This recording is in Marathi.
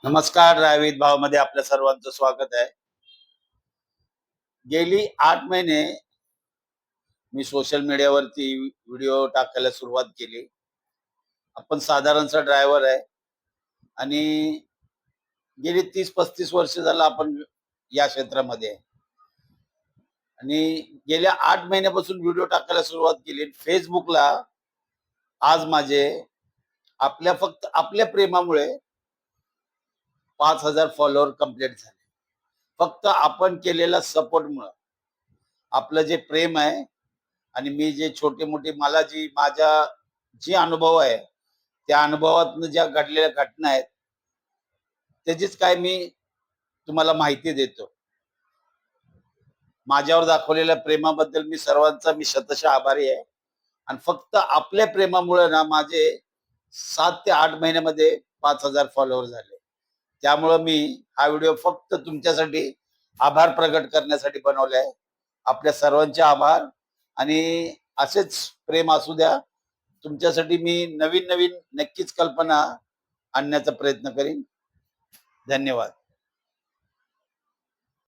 नमस्कार. रायविद भाव मध्ये आपल्या सर्वांचं स्वागत आहे. गेली 8 महिने मी सोशल मीडियावरती व्हिडिओ टाकायला सुरुवात केली. आपण साधारणचा ड्रायव्हर आहे आणि गेली 30-35 वर्ष झालं आपण या क्षेत्रामध्ये आहे. आणि गेल्या 8 महिन्यापासून व्हिडिओ टाकायला सुरुवात केली. फेसबुकला आज माझे फक्त आपल्या प्रेमामुळे 5,000 फॉलोअर कंप्लीट झाले. फक्त आपण केलेल्या सपोर्टमुळे. आपलं जे प्रेम आहे आणि मी जे छोटे मोठे जी अनुभव आहे, त्या अनुभवातून ज्या घडलेल्या घटना आहेत, त्याचीच काय मी तुम्हाला माहिती देतो. माझ्यावर दाखवलेल्या प्रेमाबद्दल मी शतशः आभारी आहे. आणि फक्त आपल्या प्रेमामुळे ना माझे 7 ते 8 महिन्यामध्ये 5,000 फॉलोअर झाले. त्यामुळं मी हा व्हिडिओ फक्त तुमच्यासाठी आभार प्रकट करण्यासाठी बनवलाय. आपल्या धन्यवाद आभार आणि असेच प्रेम असू द्या. तुमच्यासाठी मी नवीन नवीन नक्कीच कल्पना आणण्याचा प्रयत्न करीन. धन्यवाद.